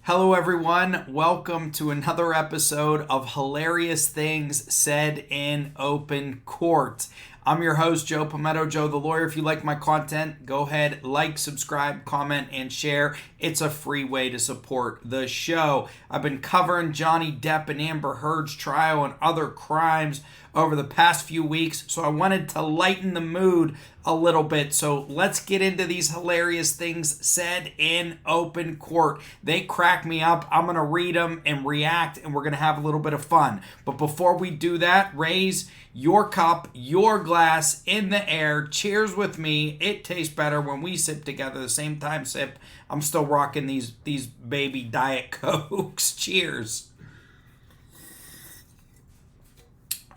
Hello, everyone. Welcome to another episode of Hilarious Things Said in Open Court. I'm your host, Joe Pometto, Joe the Lawyer. If you like my content, go ahead, like, subscribe, comment, and share. It's a free way to support the show. I've been covering Johnny Depp and Amber Heard's trial and other crimes over the past few weeks, so I wanted to lighten the mood a little bit. So let's get into these hilarious things said in open court. They crack me up. I'm going to read them and react, and we're going to have a little bit of fun. But before we do that, raise your cup, your glass in the air. Cheers with me. It tastes better when we sip together. The same time sip. I'm still rocking these baby Diet Cokes. Cheers.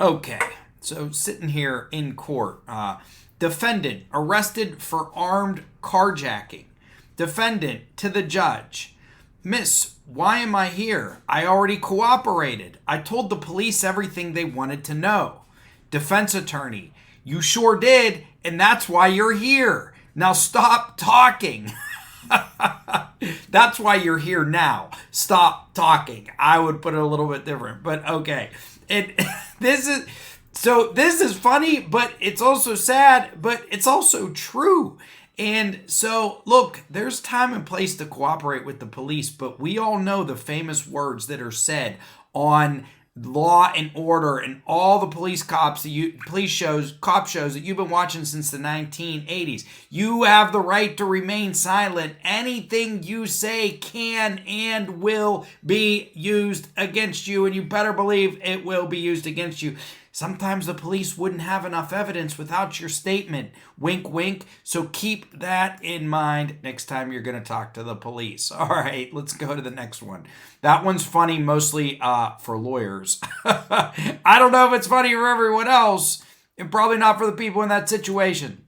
Okay, so sitting here in court. Defendant arrested for armed carjacking. Defendant to the judge. Miss, why am I here? I already cooperated. I told the police everything they wanted to know. Defense attorney. You sure did, and that's why you're here. Now stop talking. That's why you're here now. Stop talking. I would put it a little bit different, but okay. This is funny, but it's also sad, but it's also true. And so, look, there's time and place to cooperate with the police, but we all know the famous words that are said on Law and Order and all the cop shows that you've been watching since the 1980s. You have the right to remain silent. Anything you say can and will be used against you, and you better believe it will be used against you. Sometimes the police wouldn't have enough evidence without your statement. Wink, wink. So keep that in mind next time you're going to talk to the police. All right, let's go to the next one. That one's funny mostly for lawyers. I don't know if it's funny for everyone else, and probably not for the people in that situation.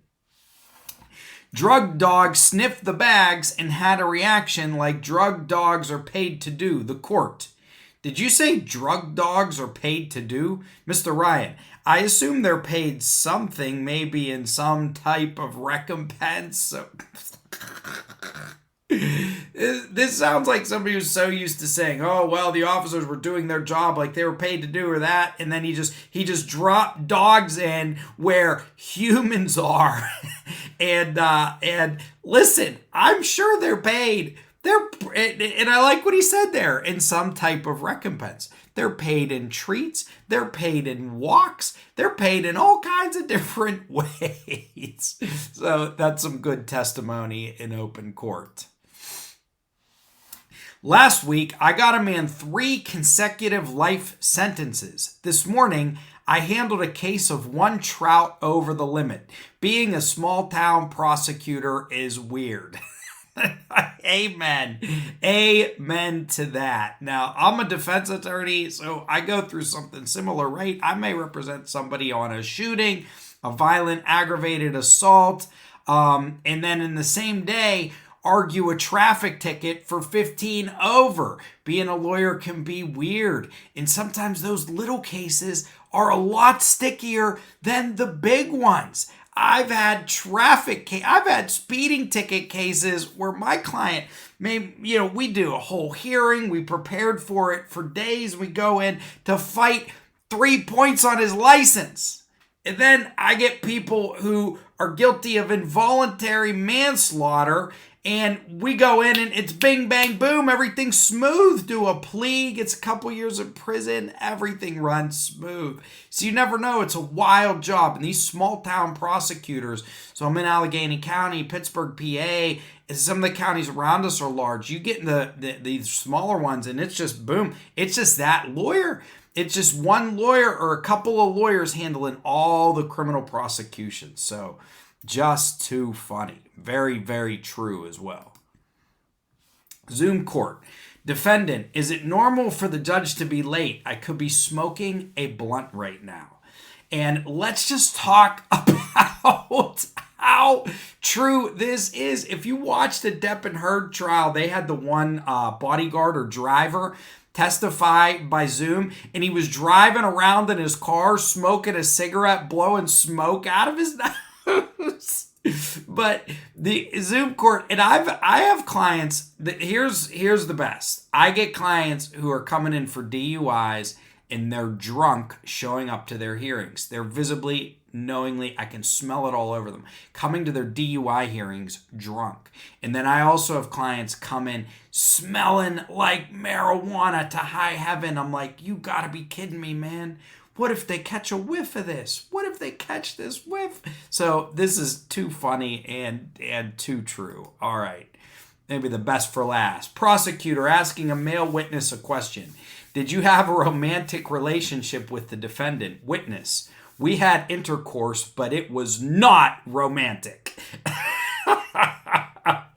Drug dog sniffed the bags and had a reaction like drug dogs are paid to do. The court. Did you say drug dogs are paid to do? Mr. Ryan, I assume they're paid something, maybe in some type of recompense. This sounds like somebody who's so used to saying, oh, well, the officers were doing their job like they were paid to do or that. And then he just dropped dogs in where humans are. And listen, I'm sure they're paid. And I like what he said there, in some type of recompense. They're paid in treats. They're paid in walks. They're paid in all kinds of different ways. So that's some good testimony in open court. Last week, I got a man 3 consecutive life sentences. This morning, I handled a case of 1 trout over the limit. Being a small town prosecutor is weird. Amen. Amen to that. Now, I'm a defense attorney, so I go through something similar, right? I may represent somebody on a shooting, a violent aggravated assault, and then in the same day, argue a traffic ticket for 15 over. Being a lawyer can be weird, and sometimes those little cases are a lot stickier than the big ones. I've had speeding ticket cases where my client we do a whole hearing, we prepared for it for days, we go in to fight 3 points on his license. And then I get people who are guilty of involuntary manslaughter, and we go in and it's bing, bang, boom, everything's smooth. Do a plea, gets a couple years in prison, everything runs smooth. So you never know, it's a wild job. And these small town prosecutors, so I'm in Allegheny County, Pittsburgh, PA, and some of the counties around us are large. You get in these smaller ones and it's just boom. It's just that lawyer. It's just one lawyer or a couple of lawyers handling all the criminal prosecutions. So just too funny. Very, very true as well. Zoom court. Defendant, is it normal for the judge to be late? I could be smoking a blunt right now. And let's just talk about how true this is. If you watch the Depp and Heard trial, they had the one bodyguard or driver testify by Zoom, and he was driving around in his car, smoking a cigarette, blowing smoke out of his nose. But the Zoom court, and I have clients that here's the best. I get clients who are coming in for DUIs and they're drunk showing up to their hearings. They're visibly, knowingly, I can smell it all over them, coming to their DUI hearings drunk. And then I also have clients come in smelling like marijuana to high heaven. I'm like, you gotta be kidding me, man. What if they catch a whiff of this? What if they catch this whiff? So this is too funny and too true. All right. Maybe the best for last. Prosecutor asking a male witness a question. Did you have a romantic relationship with the defendant? Witness. We had intercourse, but it was not romantic.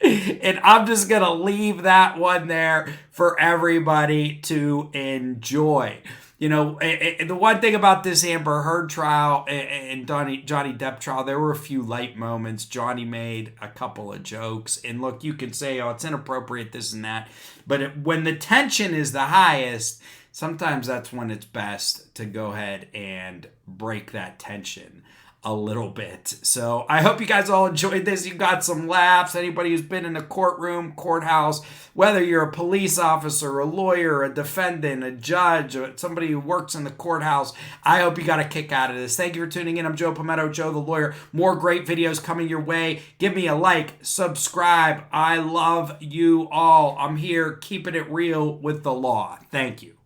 And I'm just going to leave that one there for everybody to enjoy. You know, the one thing about this Amber Heard trial and Johnny Depp trial, there were a few light moments. Johnny made a couple of jokes. And look, you can say, oh, it's inappropriate, this and that. But when the tension is the highest, sometimes that's when it's best to go ahead and break that tension a little bit. So I hope you guys all enjoyed this. You got some laughs. Anybody who's been in a courtroom, courthouse, whether you're a police officer, a lawyer, a defendant, a judge, or somebody who works in the courthouse, I hope you got a kick out of this. Thank you for tuning in. I'm Joe Pometto, Joe the Lawyer. More great videos coming your way. Give me a like, subscribe. I love you all. I'm here keeping it real with the law. Thank you.